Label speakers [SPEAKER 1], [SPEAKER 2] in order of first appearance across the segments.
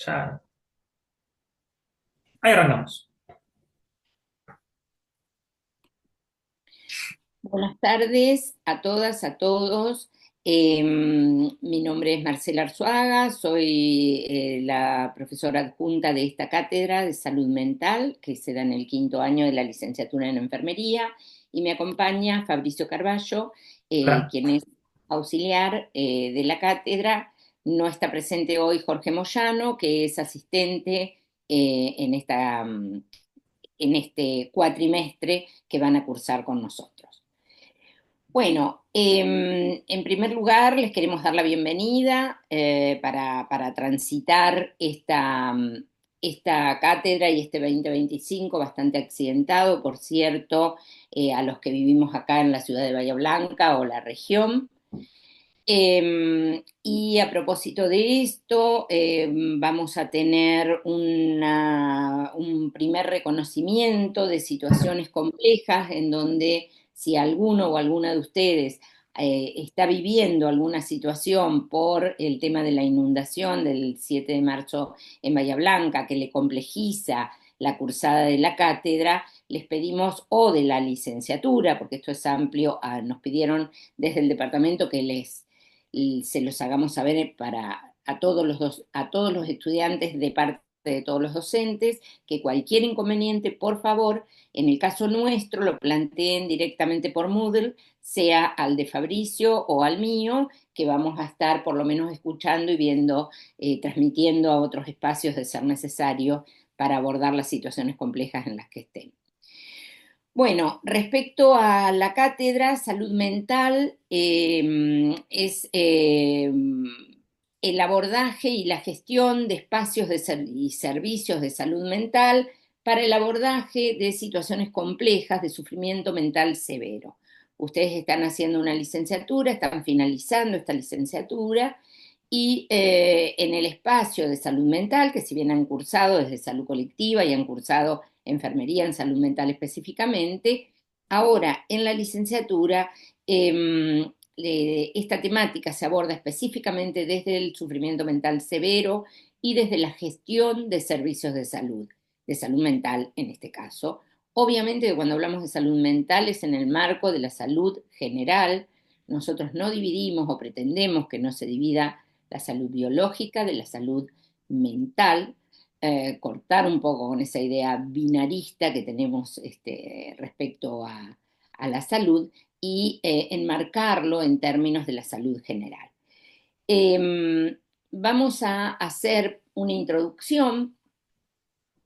[SPEAKER 1] Ya. Ahí arrancamos.
[SPEAKER 2] Buenas tardes a todas, a todos. Mi nombre es Marcela Arzuaga, soy la profesora adjunta de esta cátedra de salud mental que se da en el quinto año de la licenciatura en enfermería y me acompaña Fabricio Carballo,
[SPEAKER 1] Hola.
[SPEAKER 2] quien es auxiliar de la cátedra. No está presente hoy Jorge Moyano, que es asistente en este cuatrimestre que van a cursar con nosotros. Bueno, en primer lugar les queremos dar la bienvenida para transitar esta cátedra y este 2025 bastante accidentado, por cierto, a los que vivimos acá en la ciudad de Bahía Blanca o la región. Y a propósito de esto, vamos a tener un primer reconocimiento de situaciones complejas en donde si alguno o alguna de ustedes está viviendo alguna situación por el tema de la inundación del 7 de marzo en Bahía Blanca que le complejiza la cursada de la cátedra, les pedimos, o de la licenciatura, porque esto es amplio, nos pidieron desde el departamento que y se los hagamos saber a todos a todos los estudiantes de parte de todos los docentes, que cualquier inconveniente, por favor, en el caso nuestro, lo planteen directamente por Moodle, sea al de Fabricio o al mío, que vamos a estar por lo menos escuchando y viendo, transmitiendo a otros espacios de ser necesario para abordar las situaciones complejas en las que estén. Bueno, respecto a la cátedra, salud mental es el abordaje y la gestión de espacios y servicios de salud mental para el abordaje de situaciones complejas de sufrimiento mental severo. Ustedes están haciendo una licenciatura, están finalizando esta licenciatura y en el espacio de salud mental, que si bien han cursado desde salud colectiva y han cursado enfermería en salud mental específicamente, ahora en la licenciatura esta temática se aborda específicamente desde el sufrimiento mental severo y desde la gestión de servicios de salud mental en este caso. Obviamente que cuando hablamos de salud mental es en el marco de la salud general. Nosotros no dividimos o pretendemos que no se divida la salud biológica de la salud mental, cortar un poco con esa idea binarista que tenemos respecto a la salud y enmarcarlo en términos de la salud general. Vamos a hacer una introducción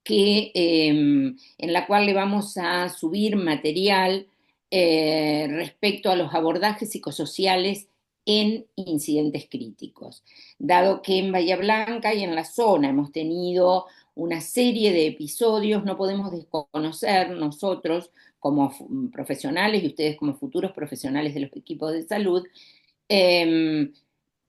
[SPEAKER 2] en la cual le vamos a subir material respecto a los abordajes psicosociales en incidentes críticos. Dado que en Bahía Blanca y en la zona hemos tenido una serie de episodios, no podemos desconocer nosotros como profesionales y ustedes como futuros profesionales de los equipos de salud, eh,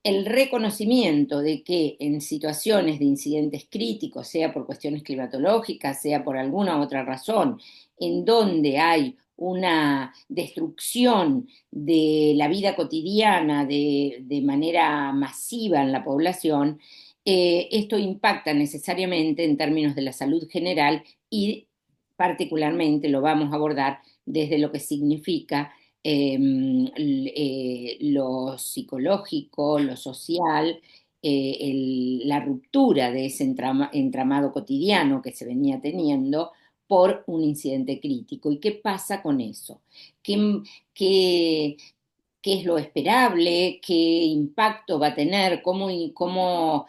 [SPEAKER 2] el reconocimiento de que en situaciones de incidentes críticos, sea por cuestiones climatológicas, sea por alguna otra razón, en donde hay una destrucción de la vida cotidiana de manera masiva en la población, esto impacta necesariamente en términos de la salud general y particularmente lo vamos a abordar desde lo que significa lo psicológico, lo social, la ruptura de ese entramado cotidiano que se venía teniendo por un incidente crítico. ¿Y qué pasa con eso? ¿Qué, qué, qué es lo esperable? ¿Qué impacto va a tener? ¿Cómo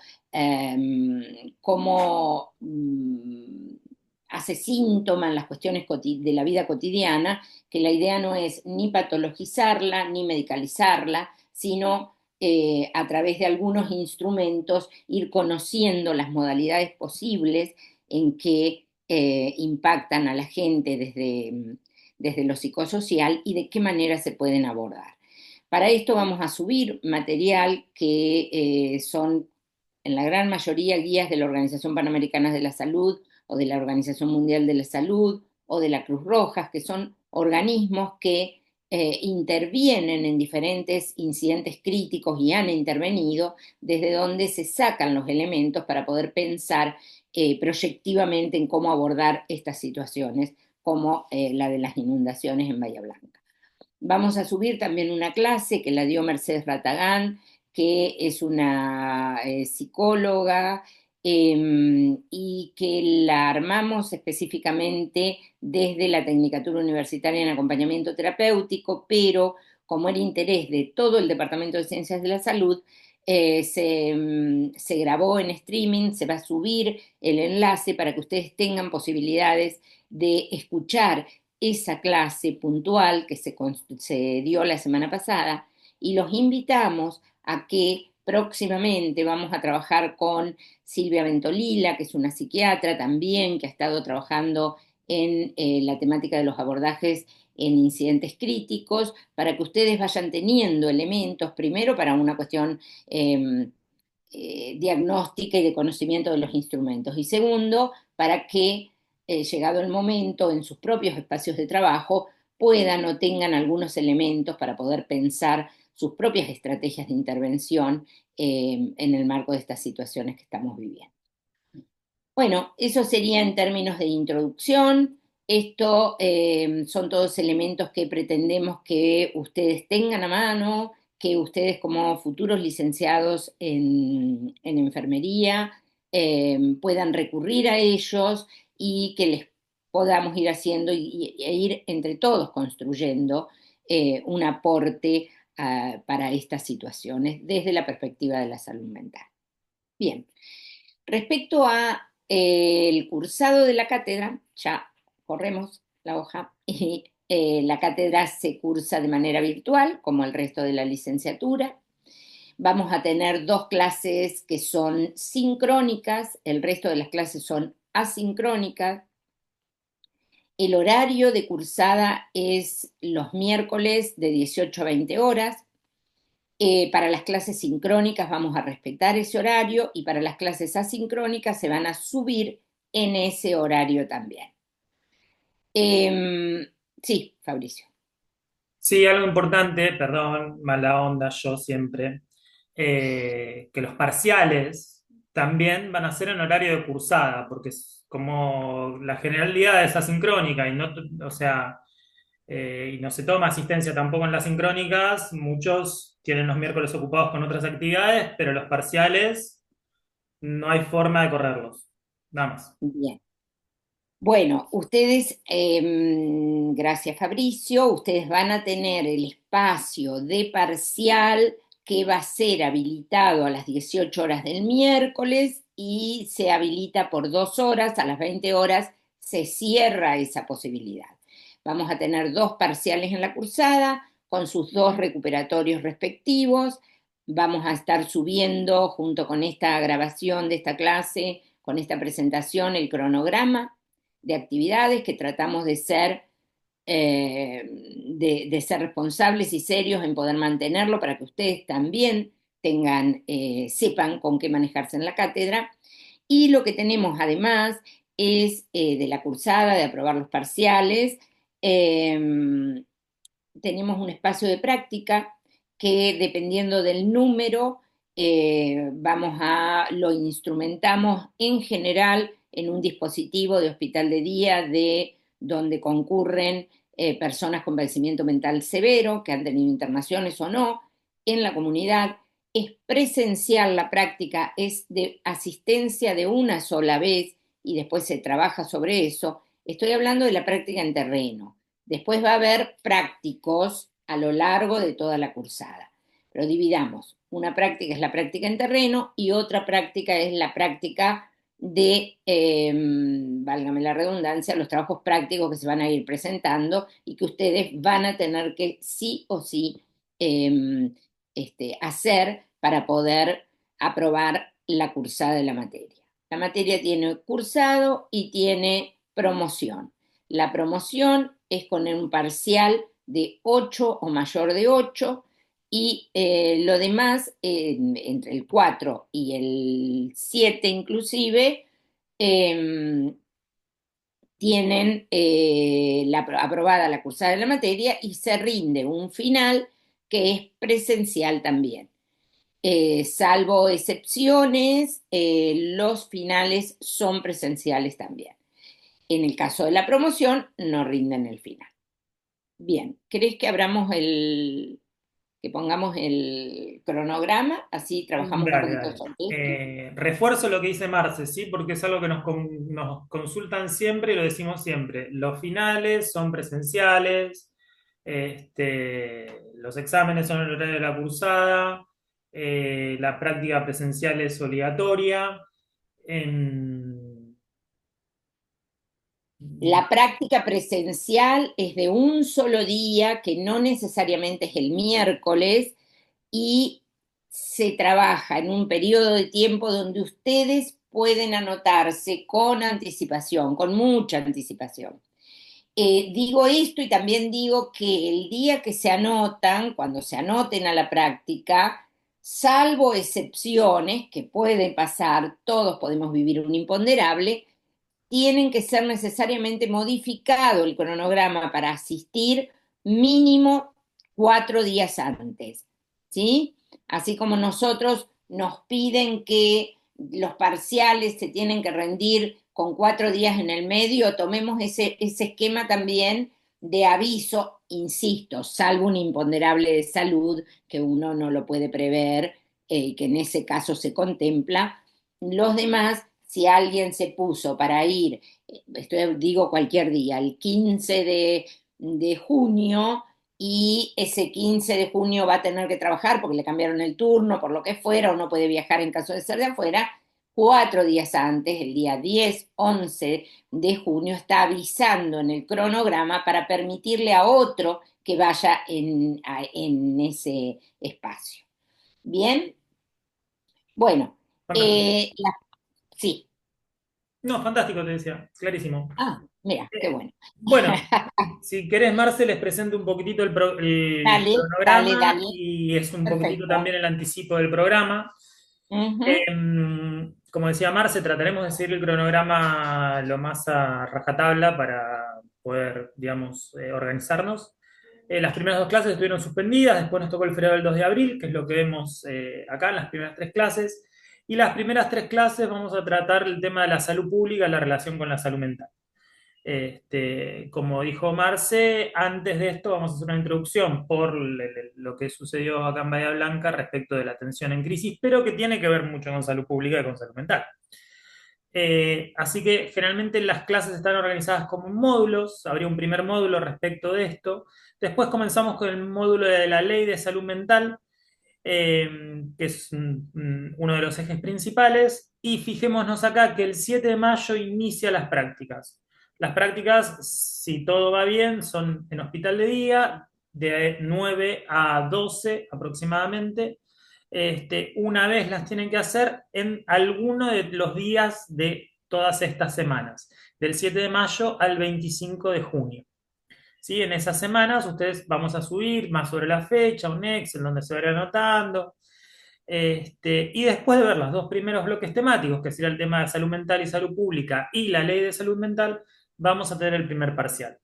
[SPEAKER 2] hace síntoma en las cuestiones de la vida cotidiana? Que la idea no es ni patologizarla ni medicalizarla, sino a través de algunos instrumentos ir conociendo las modalidades posibles en que impactan a la gente desde lo psicosocial y de qué manera se pueden abordar. Para esto vamos a subir material que son en la gran mayoría guías de la Organización Panamericana de la Salud o de la Organización Mundial de la Salud o de la Cruz Roja, que son organismos que intervienen en diferentes incidentes críticos y han intervenido, desde donde se sacan los elementos para poder pensar proyectivamente en cómo abordar estas situaciones, como la de las inundaciones en Bahía Blanca. Vamos a subir también una clase que la dio Mercedes Ratagán, que es una psicóloga y que la armamos específicamente desde la Tecnicatura Universitaria en Acompañamiento Terapéutico, pero como era interés de todo el Departamento de Ciencias de la Salud, se grabó en streaming, se va a subir el enlace para que ustedes tengan posibilidades de escuchar esa clase puntual que se dio la semana pasada y los invitamos a que próximamente vamos a trabajar con Silvia Ventolila, que es una psiquiatra también, que ha estado trabajando en la temática de los abordajes en incidentes críticos, para que ustedes vayan teniendo elementos, primero para una cuestión diagnóstica y de conocimiento de los instrumentos, y segundo, para que, llegado el momento, en sus propios espacios de trabajo, puedan o tengan algunos elementos para poder pensar sus propias estrategias de intervención en el marco de estas situaciones que estamos viviendo. Bueno, eso sería en términos de introducción. Esto son todos elementos que pretendemos que ustedes tengan a mano, que ustedes como futuros licenciados en enfermería puedan recurrir a ellos y que les podamos ir haciendo e ir entre todos construyendo un aporte para estas situaciones desde la perspectiva de la salud mental. Bien, respecto a el cursado de la cátedra, ya corremos la hoja, y la cátedra se cursa de manera virtual, como el resto de la licenciatura. Vamos a tener 2 clases que son sincrónicas, el resto de las clases son asincrónicas. El horario de cursada es los miércoles de 18 a 20 horas. Para las clases sincrónicas vamos a respetar ese horario y para las clases asincrónicas se van a subir en ese horario también. Sí, Fabricio.
[SPEAKER 1] Sí, algo importante, perdón, mala onda yo siempre, que los parciales también van a ser en horario de cursada, porque como la generalidad es asincrónica y no, o sea, y no se toma asistencia tampoco en las sincrónicas, muchos tienen los miércoles ocupados con otras actividades, pero los parciales no hay forma de correrlos. Nada más.
[SPEAKER 2] Bien. Bueno, ustedes, gracias Fabricio, ustedes van a tener el espacio de parcial que va a ser habilitado a las 18 horas del miércoles y se habilita por 2 horas, a las 20 horas se cierra esa posibilidad. Vamos a tener 2 parciales en la cursada con sus 2 recuperatorios respectivos. Vamos a estar subiendo junto con esta grabación de esta clase, con esta presentación, el cronograma de actividades que tratamos de ser, de ser responsables y serios en poder mantenerlo para que ustedes también tengan, sepan con qué manejarse en la cátedra. Y lo que tenemos además es de la cursada, de aprobar los parciales, eh, tenemos un espacio de práctica que dependiendo del número, lo instrumentamos en general en un dispositivo de hospital de día de donde concurren personas con padecimiento mental severo, que han tenido internaciones o no, en la comunidad. Es presencial la práctica, es de asistencia de una sola vez y después se trabaja sobre eso. Estoy hablando de la práctica en terreno. Después va a haber prácticos a lo largo de toda la cursada. Pero dividamos. Una práctica es la práctica en terreno y otra práctica es la práctica de, válgame la redundancia, los trabajos prácticos que se van a ir presentando y que ustedes van a tener que sí o sí hacer para poder aprobar la cursada de la materia. La materia tiene cursado y tiene promoción. La promoción es con un parcial de 8 o mayor de 8 y lo demás, entre el 4 y el 7 inclusive, eh, tienen aprobada la cursada de la materia y se rinde un final que es presencial también. Salvo excepciones, los finales son presenciales también. En el caso de la promoción, no rinden el final. Bien, ¿crees que que pongamos el cronograma? Así trabajamos un
[SPEAKER 1] Dale,
[SPEAKER 2] poquito
[SPEAKER 1] dale.
[SPEAKER 2] sobre esto.
[SPEAKER 1] Refuerzo lo que dice Marce, ¿sí? Porque es algo que nos consultan siempre y lo decimos siempre. Los finales son presenciales, los exámenes son en el horario de la cursada, la práctica presencial es obligatoria. En-
[SPEAKER 2] La práctica presencial es de un solo día, que no necesariamente es el miércoles, y se trabaja en un periodo de tiempo donde ustedes pueden anotarse con anticipación, con mucha anticipación. Digo esto y también digo que el día que se anotan, cuando se anoten a la práctica, salvo excepciones que pueden pasar, todos podemos vivir un imponderable, tienen que ser necesariamente modificado el cronograma para asistir mínimo 4 días antes, ¿sí? Así como nosotros nos piden que los parciales se tienen que rendir con 4 días en el medio, tomemos ese esquema también de aviso, insisto, salvo un imponderable de salud que uno no lo puede prever, que en ese caso se contempla. Los demás, si alguien se puso para ir, digo cualquier día, el 15 de junio, y ese 15 de junio va a tener que trabajar porque le cambiaron el turno, por lo que fuera, o no puede viajar en caso de ser de afuera, 4 días antes, el día 10, 11 de junio, está avisando en el cronograma para permitirle a otro que vaya en ese espacio. Bien, bueno,
[SPEAKER 1] Fantástico.
[SPEAKER 2] sí.
[SPEAKER 1] No, fantástico, te decía, clarísimo.
[SPEAKER 2] Ah, mira, qué bueno.
[SPEAKER 1] Bueno, si querés, Marce, les presento un poquitito el
[SPEAKER 2] Dale, dale,
[SPEAKER 1] cronograma
[SPEAKER 2] dale.
[SPEAKER 1] y es un poquitito
[SPEAKER 2] Perfecto.
[SPEAKER 1] también el anticipo del programa.
[SPEAKER 2] Ujú.
[SPEAKER 1] Como decía Marce, trataremos de seguir el cronograma lo más a rajatabla para poder, digamos, organizarnos. Las primeras dos clases estuvieron suspendidas, después nos tocó el feriado del 2 de abril, que es lo que vemos acá en las primeras tres clases. Y las primeras tres clases vamos a tratar el tema de la salud pública, la relación con la salud mental. Como dijo Marce, antes de esto vamos a hacer una introducción por lo que sucedió acá en Bahía Blanca respecto de la atención en crisis, pero que tiene que ver mucho con salud pública y con salud mental. Así que generalmente las clases están organizadas como módulos, habría un primer módulo respecto de esto, después comenzamos con el módulo de la ley de salud mental, que es uno de los ejes principales, y fijémonos acá que el 7 de mayo inicia las prácticas. Las prácticas, si todo va bien, son en hospital de día, de 9 a 12 aproximadamente. Una vez las tienen que hacer en alguno de los días de todas estas semanas, del 7 de mayo al 25 de junio. ¿Sí? En esas semanas ustedes vamos a subir más sobre la fecha, un Excel donde se va a ir anotando. Y después de ver los dos primeros bloques temáticos, que sería el tema de salud mental y salud pública y la ley de salud mental, vamos a tener el primer parcial.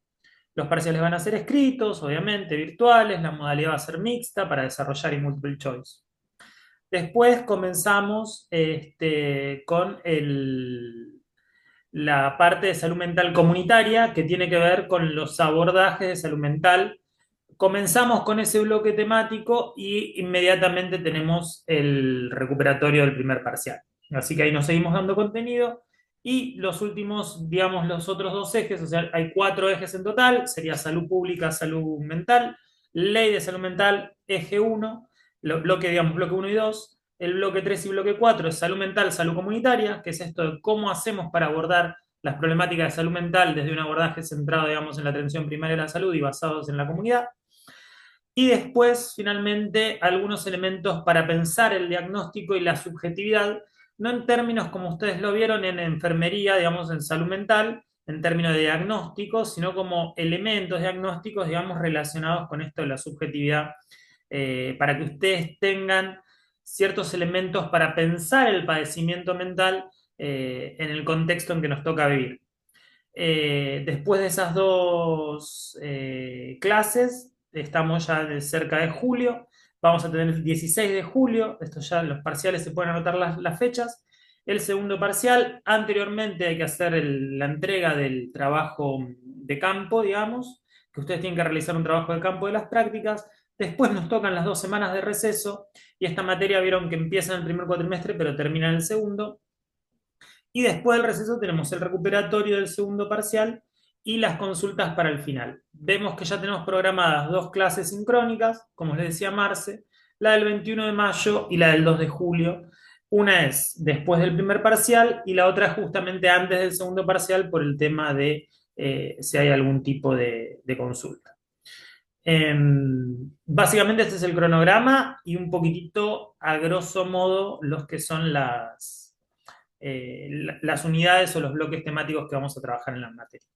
[SPEAKER 1] Los parciales van a ser escritos, obviamente, virtuales, la modalidad va a ser mixta para desarrollar y multiple choice. Después comenzamos con la parte de salud mental comunitaria, que tiene que ver con los abordajes de salud mental. Comenzamos con ese bloque temático y inmediatamente tenemos el recuperatorio del primer parcial. Así que ahí nos seguimos dando contenido. Y los últimos, digamos, los otros dos ejes, o sea, hay 4 ejes en total, sería salud pública, salud mental, ley de salud mental, eje uno, bloque, digamos, bloque uno y 2. El bloque 3 y bloque 4 es salud mental, salud comunitaria, que es esto de cómo hacemos para abordar las problemáticas de salud mental desde un abordaje centrado, digamos, en la atención primaria de la salud y basados en la comunidad. Y después, finalmente, algunos elementos para pensar el diagnóstico y la subjetividad, no en términos como ustedes lo vieron en enfermería, digamos, en salud mental, en términos de diagnóstico, sino como elementos diagnósticos, digamos, relacionados con esto de la subjetividad, para que ustedes tengan ciertos elementos para pensar el padecimiento mental en el contexto en que nos toca vivir. Después de esas dos clases, estamos ya de cerca de julio. Vamos a tener el 16 de julio, esto ya los parciales se pueden anotar las fechas. El segundo parcial, anteriormente hay que hacer la entrega del trabajo de campo, digamos, que ustedes tienen que realizar un trabajo de campo de las prácticas. Después nos tocan las 2 semanas de receso y esta materia vieron que empieza en el primer cuatrimestre, pero termina en el segundo. Y después del receso tenemos el recuperatorio del segundo parcial y las consultas para el final. Vemos que ya tenemos programadas dos clases sincrónicas, como les decía Marce, la del 21 de mayo y la del 2 de julio. Una es después del primer parcial y la otra es justamente antes del segundo parcial por el tema de si hay algún tipo de consulta. Básicamente este es el cronograma y un poquitito a grosso modo los que son las unidades o los bloques temáticos que vamos a trabajar en la materia.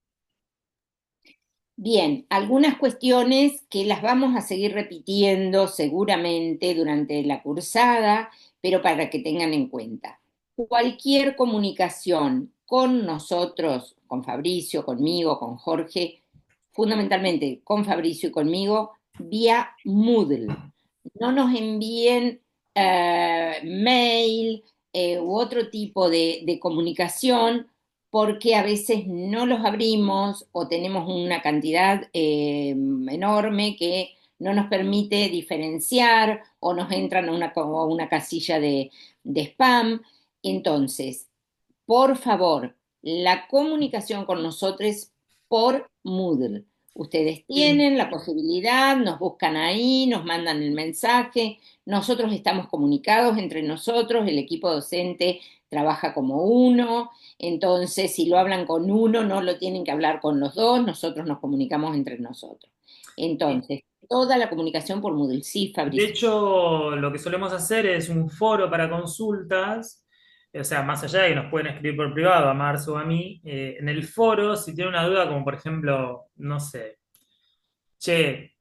[SPEAKER 2] Bien, algunas cuestiones que las vamos a seguir repitiendo seguramente durante la cursada, pero para que tengan en cuenta. Cualquier comunicación con nosotros, con Fabricio, conmigo, con Jorge, fundamentalmente con Fabricio y conmigo, vía Moodle. No nos envíen mail u otro tipo de comunicación porque a veces no los abrimos o tenemos una cantidad enorme que no nos permite diferenciar o nos entran a una casilla de spam. Entonces, por favor, la comunicación con nosotros por Moodle. Ustedes
[SPEAKER 1] Sí.
[SPEAKER 2] tienen la posibilidad, nos buscan ahí, nos mandan el mensaje, nosotros estamos comunicados entre nosotros, el equipo docente trabaja como uno, entonces si lo hablan con uno, no lo tienen que hablar con los dos, nosotros nos comunicamos entre nosotros. Entonces, toda la comunicación por Moodle. Sí,
[SPEAKER 1] De
[SPEAKER 2] Fabricio.
[SPEAKER 1] hecho, lo que solemos hacer es un foro para consultas, o sea, más allá de que nos pueden escribir por privado a Marzo o a mí, en el foro, si tienen una duda, como por ejemplo, no sé, che,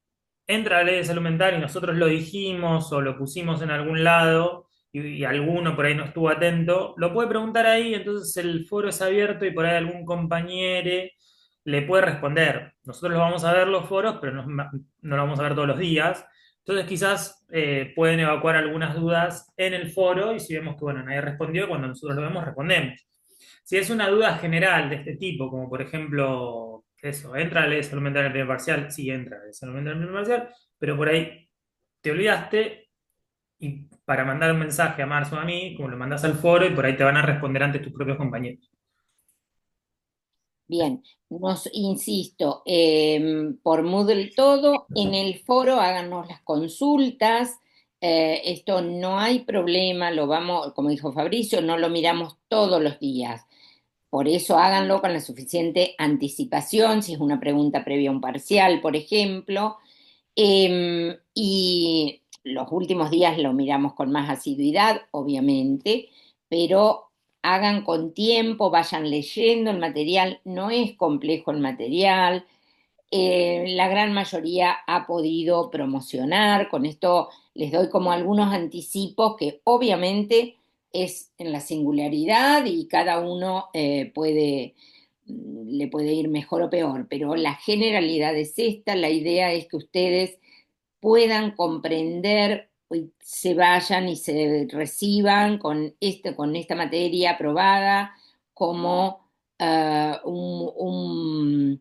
[SPEAKER 1] entra la ley de salud mental y nosotros lo dijimos o lo pusimos en algún lado y alguno por ahí no estuvo atento, lo puede preguntar ahí, entonces el foro es abierto y por ahí algún compañero le puede responder. Nosotros lo vamos a ver los foros, pero no lo vamos a ver todos los días. Entonces quizás pueden evacuar algunas dudas en el foro y si vemos que bueno, nadie respondió, cuando nosotros lo vemos, respondemos. Si es una duda general de este tipo, como por ejemplo, eso, ¿entra la ley de salud mental en el primer parcial? Sí, entra la ley de salud mental en el primer parcial, pero por ahí te olvidaste y para mandar un mensaje a Marzo o a mí, como lo mandas al foro y por ahí te van a responder ante tus propios compañeros.
[SPEAKER 2] Bien, nos insisto, por Moodle todo, en el foro háganos las consultas, esto no hay problema, lo vamos, como dijo Fabricio, no lo miramos todos los días, por eso háganlo con la suficiente anticipación, si es una pregunta previa a un parcial, por ejemplo, y los últimos días lo miramos con más asiduidad, obviamente, pero hagan con tiempo, vayan leyendo el material, no es complejo el material, la gran mayoría ha podido promocionar, con esto les doy como algunos anticipos que obviamente es en la singularidad y cada uno le puede ir mejor o peor, pero la generalidad es esta, la idea es que ustedes puedan comprender y se vayan y se reciban con esta materia aprobada como un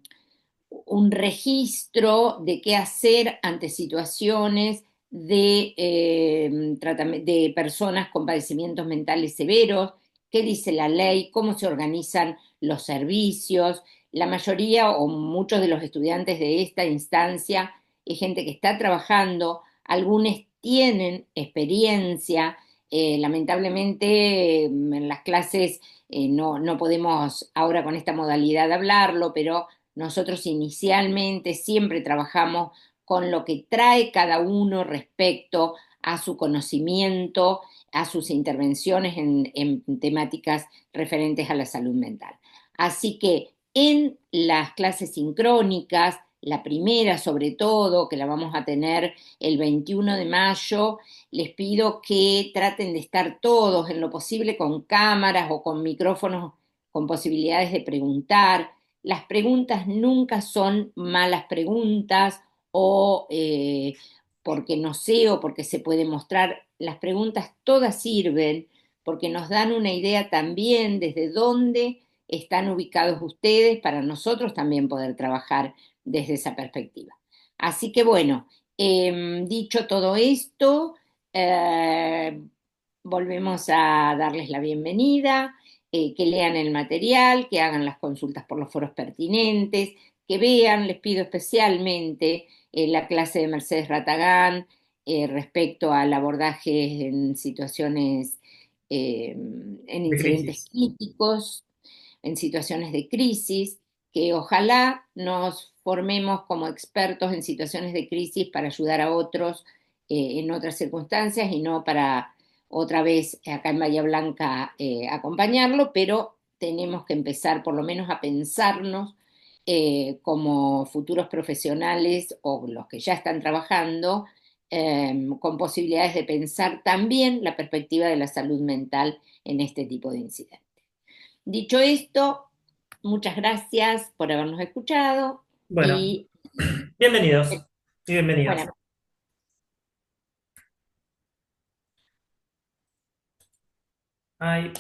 [SPEAKER 2] registro de qué hacer ante situaciones de personas con padecimientos mentales severos, qué dice la ley, cómo se organizan los servicios. La mayoría o muchos de los estudiantes de esta instancia es gente que está trabajando, algunos tienen experiencia, lamentablemente en las clases no podemos ahora con esta modalidad hablarlo, pero nosotros inicialmente siempre trabajamos con lo que trae cada uno respecto a su conocimiento, a sus intervenciones en temáticas referentes a la salud mental. Así que en las clases sincrónicas, la primera sobre todo, que la vamos a tener el 21 de mayo, les pido que traten de estar todos en lo posible con cámaras o con micrófonos con posibilidades de preguntar, las preguntas nunca son malas preguntas o porque no sé o porque se puede mostrar. Las preguntas todas sirven porque nos dan una idea también desde dónde están ubicados ustedes para nosotros también poder trabajar desde esa perspectiva. Así que bueno, dicho todo esto, eh, volvemos a darles la bienvenida, que lean el material, que hagan las consultas por los foros pertinentes, que vean, les pido especialmente la clase de Mercedes Ratagán respecto al abordaje en situaciones, en
[SPEAKER 1] de
[SPEAKER 2] incidentes
[SPEAKER 1] crisis.
[SPEAKER 2] críticos, en situaciones de crisis, que ojalá nos formemos como expertos en situaciones de crisis para ayudar a otros en otras circunstancias y no para otra vez acá en Bahía Blanca acompañarlo, pero tenemos que empezar por lo menos a pensarnos como futuros profesionales o los que ya están trabajando con posibilidades de pensar también la perspectiva de la salud mental en este tipo de incidentes. Dicho esto, muchas gracias por habernos escuchado
[SPEAKER 1] Bueno,
[SPEAKER 2] y
[SPEAKER 1] bienvenidos y bienvenidas.
[SPEAKER 2] buenas
[SPEAKER 1] Ay.